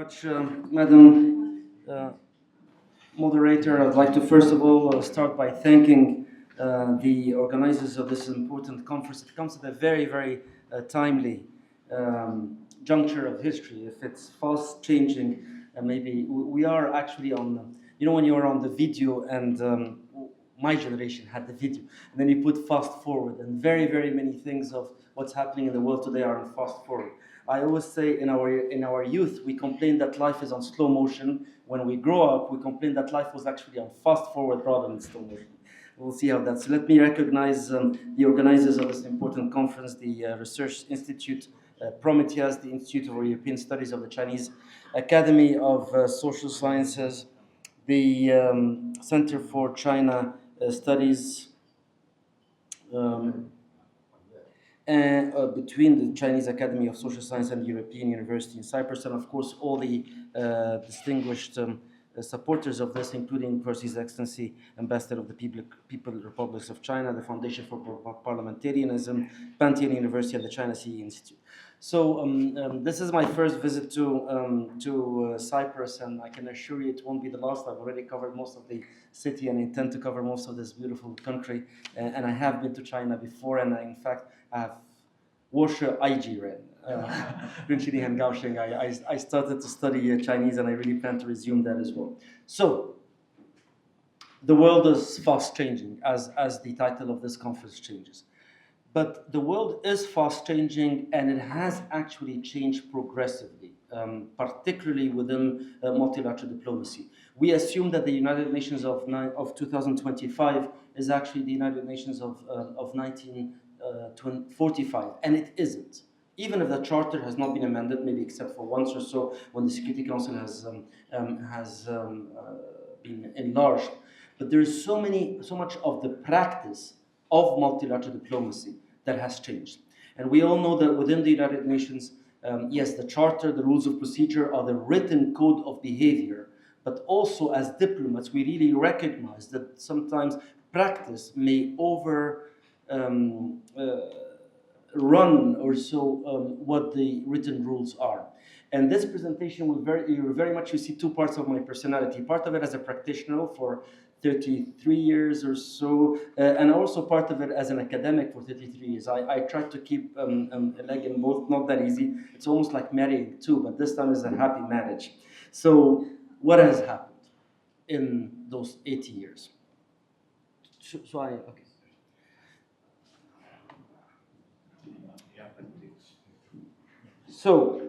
much, Madam Moderator. I'd like to first of all start by thanking the organizers of this important conference. It comes at a very, very timely juncture of history. If it's fast changing, maybe we are actually on, when you're on the video and my generation had the video, and then you put fast forward, and very, very many things of what's happening in the world today are in fast forward. I always say in our youth, we complain that life is on slow motion. When we grow up, we complain that life was actually on fast forward rather than slow motion. We'll see how that's. So let me recognize the organizers of this important conference, the Research Institute Prometheus, the Institute of European Studies of the Chinese Academy of Social Sciences, the Center for China Studies, between the Chinese Academy of Social Science and the European University in Cyprus, and of course all the distinguished supporters of this, including His Excellency Ambassador of the People's Republics of China, the Foundation for Parliamentarianism, Pantheon University, and the China CE Institute. So this is my first visit to Cyprus, and I can assure you it won't be the last. I've already covered most of the city and intend to cover most of this beautiful country. And I have been to China before, and in fact, I have 我是埃及人 I started to study Chinese, and I really plan to resume that as well. So, the world is fast changing, as the title of this conference changes. But the world is fast changing, and it has actually changed progressively, particularly within multilateral diplomacy. We assume that the United Nations of 2025 is actually the United Nations of 1945, and it isn't. Even if the charter has not been amended, maybe except for once or so, when the Security Council has been enlarged. But there is so much of the practice of multilateral diplomacy that has changed. And we all know that within the United Nations, yes, the charter, the rules of procedure are the written code of behavior, but also as diplomats, we really recognize that sometimes practice may run or so what the written rules are. And this presentation will very much, you see two parts of my personality. Part of it as a practitioner for 33 years or so, and also part of it as an academic for 33 years. I try to keep a leg in both, not that easy. It's almost like marrying two, but this time is a happy marriage. So what has happened in those 80 years? Okay. So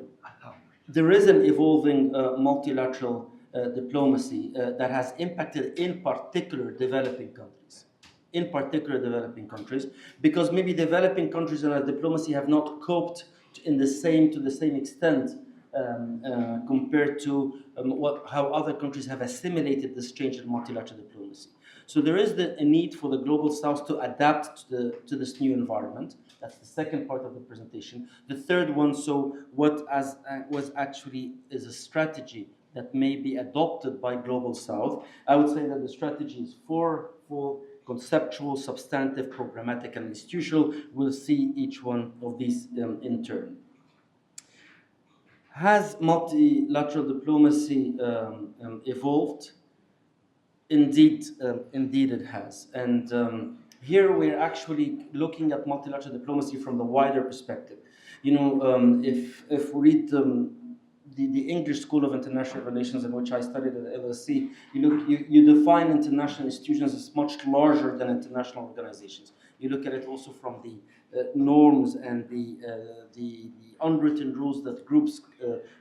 there is an evolving multilateral diplomacy that has impacted in particular developing countries. Because maybe developing countries in our diplomacy have not coped to the same extent compared to how other countries have assimilated this change in multilateral diplomacy. So there is a need for the global south to adapt to this new environment. That's the second part of the presentation. The third one, so what was actually is a strategy that may be adopted by global south. I would say that the strategy is fourfold: conceptual, substantive, programmatic, and institutional. We'll see each one of these in turn. Has multilateral diplomacy evolved? Indeed it has. And here we're actually looking at multilateral diplomacy from the wider perspective. If we read the English School of International Relations, in which I studied at LSE, you define international institutions as much larger than international organizations. You look at it also from the norms and the unwritten rules that groups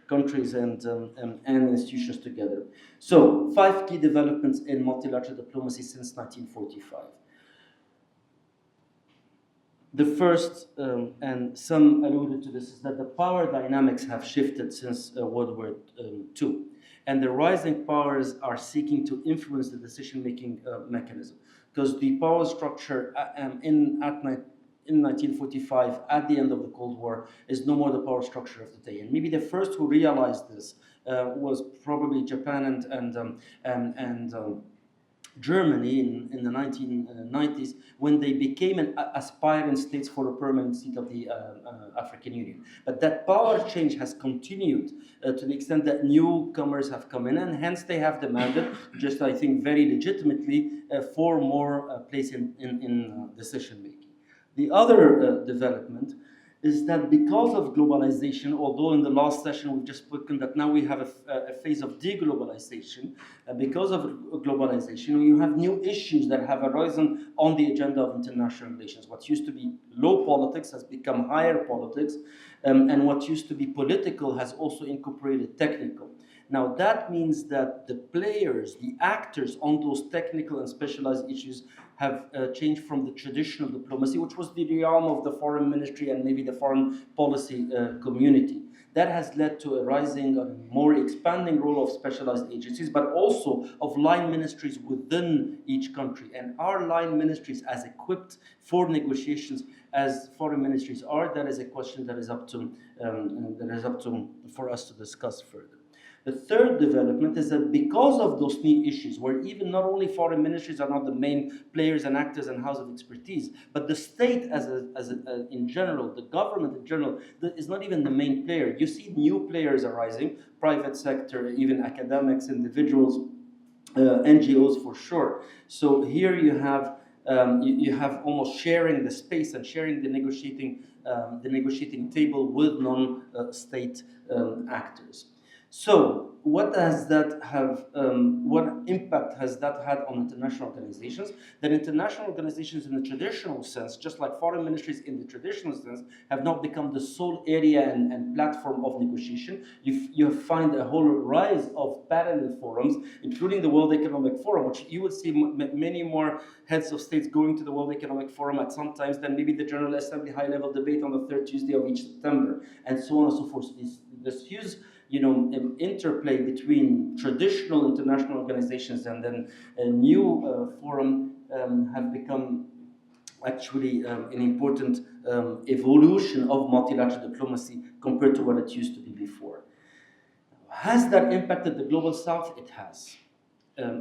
countries and institutions together. So, 5 key developments in multilateral diplomacy since 1945. The first, and some alluded to this, is that the power dynamics have shifted since World War II. And the rising powers are seeking to influence the decision-making mechanism. Because the power structure in 1945, at the end of the Cold War, is no more the power structure of today. And maybe the first who realized this was probably Japan and Germany in the 1990s, when they became an aspiring states for a permanent seat of the African Union. But that power change has continued to the extent that newcomers have come in, and hence they have demanded, just I think very legitimately, for more place in decision making. The other development is that because of globalization, although in the last session we've just spoken that now we have a phase of deglobalization, because of globalization, you have new issues that have arisen on the agenda of international relations. What used to be low politics has become higher politics, and what used to be political has also incorporated technical. Now that means that the players, the actors on those technical and specialized issues have changed from the traditional diplomacy, which was the realm of the foreign ministry and maybe the foreign policy community. That has led to a rising and more expanding role of specialized agencies, but also of line ministries within each country. And are line ministries as equipped for negotiations as foreign ministries are? That is a question that is up to for us to discuss further. The third development is that because of those new issues, where even not only foreign ministries are not the main players and actors and house of expertise, but the state in general, the government in general, is not even the main player. You see new players arising, private sector, even academics, individuals, NGOs for sure. So here you have almost sharing the space and sharing the negotiating table with non-state actors. So what does that have, what impact has that had on international organizations? That international organizations in the traditional sense, just like foreign ministries in the traditional sense, have not become the sole area and platform of negotiation. You find a whole rise of parallel forums, including the World Economic Forum, which you will see many more heads of states going to the World Economic Forum at some times than maybe the General Assembly high-level debate on the third Tuesday of each September, and so on and so forth. This huge interplay between traditional international organizations and then a new forum have become actually an important evolution of multilateral diplomacy compared to what it used to be before. Has that impacted the Global South? It has.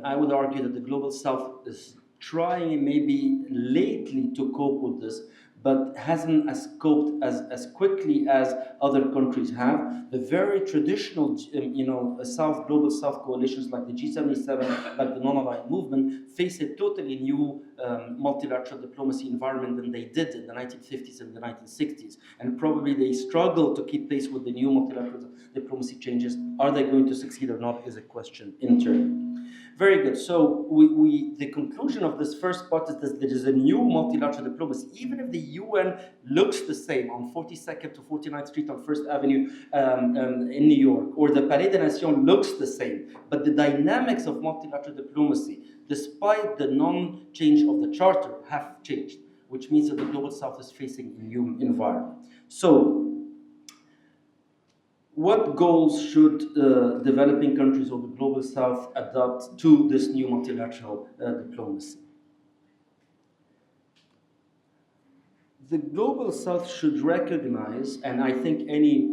I would argue that the Global South is trying maybe lately to cope with this, but hasn't coped as quickly as other countries have. The very traditional, Global South coalitions like the G77, like the non-aligned movement, face a totally new multilateral diplomacy environment than they did in the 1950s and the 1960s. And probably they struggle to keep pace with the new multilateral diplomacy changes. Are they going to succeed or not is a question in turn. Very good. So the conclusion of this first part is that there is a new multilateral diplomacy. Even if the UN looks the same on 42nd to 49th Street on First Avenue in New York, or the Palais des Nations looks the same, but the dynamics of multilateral diplomacy, despite the non-change of the charter, have changed, which means that the Global South is facing a new environment. So, what goals should developing countries of the Global South adopt to this new multilateral diplomacy? The Global South should recognize, and I think any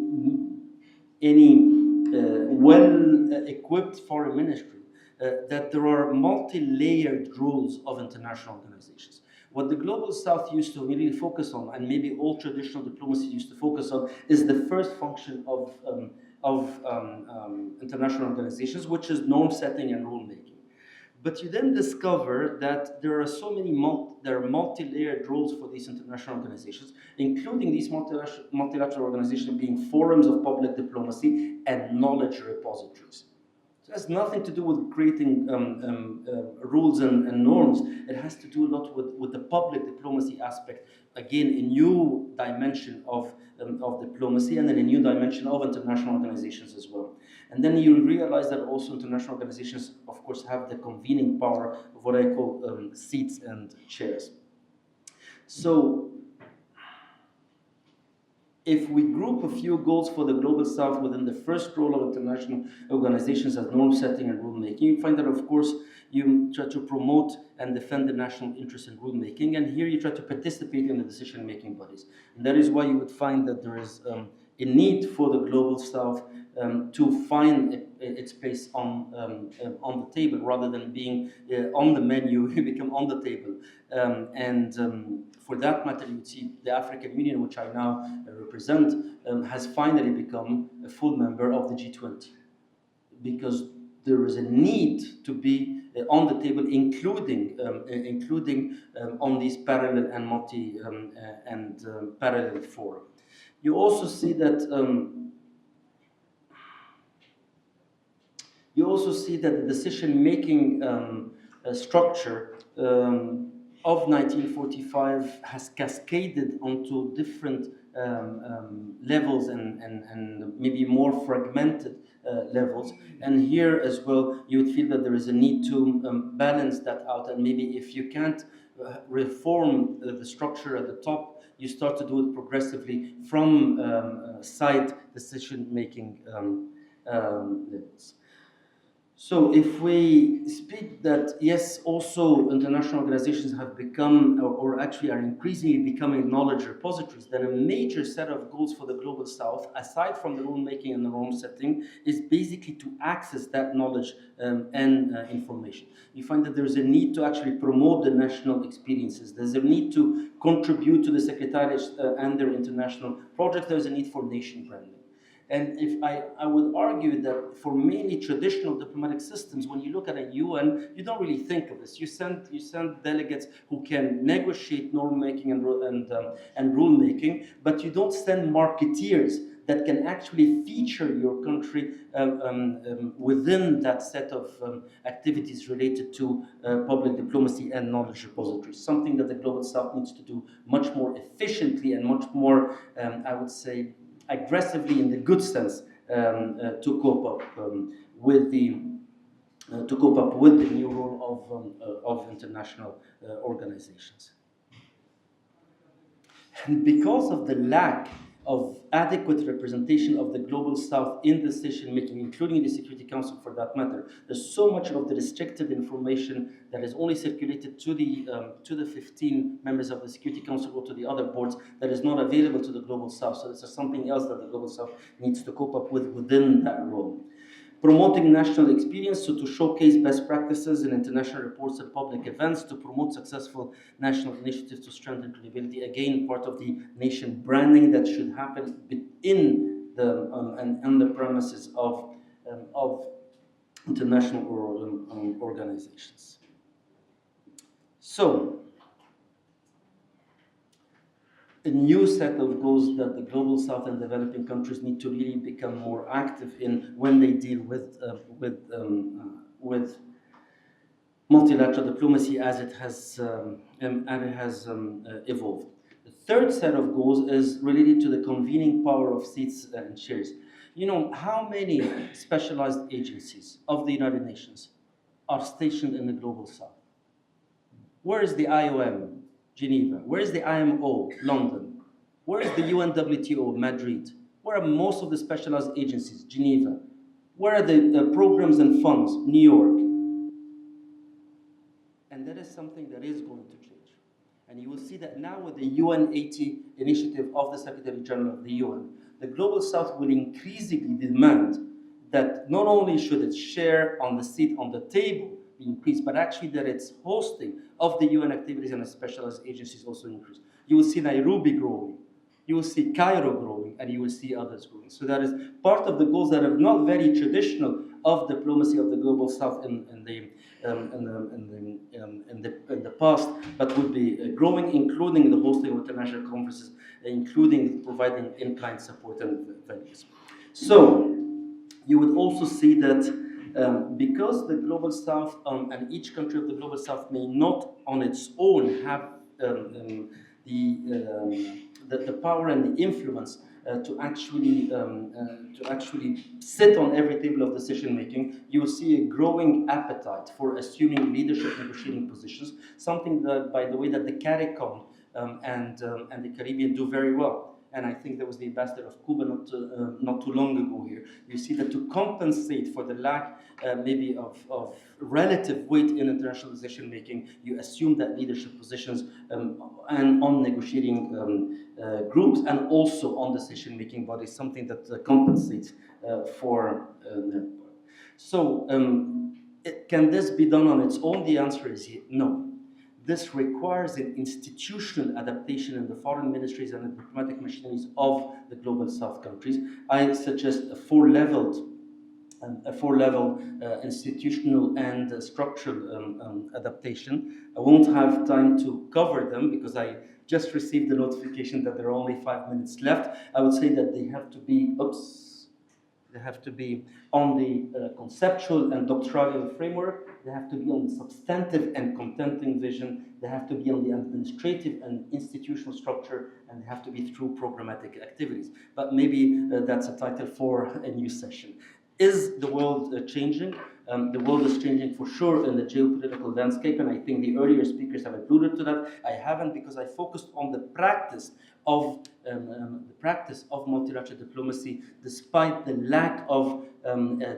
well-equipped foreign ministry, that there are multi-layered rules of international organizations. What the Global South used to really focus on, and maybe all traditional diplomacy used to focus on, is the first function of international organizations, which is norm setting and rule making. But you then discover that there are so many multi-layered roles for these international organizations, including these multilateral organizations being forums of public diplomacy and knowledge repositories. It has nothing to do with creating rules and norms. It has to do a lot with the public diplomacy aspect. Again, a new dimension of diplomacy, and then a new dimension of international organizations as well. And then you realize that also international organizations, of course, have the convening power of what I call seats and chairs. So, if we group a few goals for the Global South within the first role of international organizations as norm setting and rule making, you find that, of course, you try to promote and defend the national interest in rule making, and here you try to participate in the decision making bodies. And that is why you would find that there is a need for the Global South to find its place on the table rather than being on the menu. It become on the table. For that matter, you would see the African Union, which I now represent, has finally become a full member of the G20, because there is a need to be on the table, including on these parallel and parallel fora. You also see that the decision-making structure of 1945 has cascaded onto different levels and maybe more fragmented levels. And here as well, you would feel that there is a need to balance that out. And maybe if you can't reform the structure at the top, you start to do it progressively from side decision-making levels. So if we speak that, yes, also international organizations have become, or actually are increasingly becoming knowledge repositories, then a major set of goals for the Global South, aside from the rulemaking and the norm setting, is basically to access that knowledge and information. You find that there's a need to actually promote the national experiences. There's a need to contribute to the secretariats and their international projects. There's a need for nation branding. And if I would argue that for mainly traditional diplomatic systems, when you look at a UN, you don't really think of this. You send delegates who can negotiate norm making and rule making, but you don't send marketeers that can actually feature your country within that set of activities related to public diplomacy and knowledge repositories. Something that the Global South needs to do much more efficiently and much more, I would say, aggressively in the good sense to cope up with the new role of international organizations. And because of the lack of adequate representation of the Global South in decision-making, including the Security Council for that matter, there's so much of the restricted information that is only circulated to the 15 members of the Security Council or to the other boards that is not available to the Global South. So this is something else that the Global South needs to cope up with within that role. Promoting national experience, so to showcase best practices in international reports and public events, to promote successful national initiatives to strengthen credibility. Again, part of the nation branding that should happen within the and on the premises of international organizations. So, a new set of goals that the Global South and developing countries need to really become more active in when they deal with multilateral diplomacy as it has evolved. The third set of goals is related to the convening power of seats and chairs. You know, how many specialized agencies of the United Nations are stationed in the Global South? Where is the IOM? Geneva. Where is the IMO? London. Where is the UNWTO? Madrid. Where are most of the specialized agencies? Geneva. Where are the programs and funds? New York. And that is something that is going to change. And you will see that now with the UN 80 initiative of the Secretary General of the UN, the Global South will increasingly demand that not only should its share on the seat on the table increase, but actually that its hosting of the UN activities and specialized agencies also increase. You will see Nairobi growing, you will see Cairo growing, and you will see others growing. So that is part of the goals that are not very traditional of diplomacy of the Global South in the past, but would be growing, including the hosting of international conferences, including providing in-kind support and venues. So you would also see that because the Global South and each country of the Global South may not on its own have the power and the influence to actually sit on every table of decision making, you will see a growing appetite for assuming leadership negotiating positions. Something that, by the way, that the CARICOM and the Caribbean do very well. And I think there was the ambassador of Cuba not too long ago here. You see that to compensate for the lack maybe of relative weight in international decision making, you assume that leadership positions and on negotiating groups and also on decision making bodies, something that compensates for that. So can this be done on its own? The answer is no. This requires an institutional adaptation in the foreign ministries and the diplomatic machineries of the global South countries. I suggest a four-level institutional and structural adaptation. I won't have time to cover them because I just received the notification that there are only 5 minutes left. I would say that they have to be, they have to be on the conceptual and doctrinal framework. They have to be on the substantive and contenting vision. They have to be on the administrative and institutional structure, and they have to be through programmatic activities. But maybe that's a title for a new session. Is the world changing? The world is changing for sure in the geopolitical landscape, and I think the earlier speakers have alluded to that. I haven't, because I focused on the practice of multilateral diplomacy, despite the lack of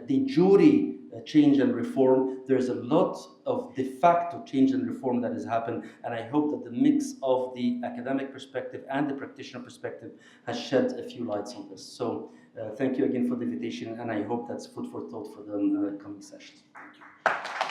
de jure change and reform. There's a lot of de facto change and reform that has happened, and I hope that the mix of the academic perspective and the practitioner perspective has shed a few lights on this. So thank you again for the invitation, and I hope that's food for thought for the coming sessions. Thank you.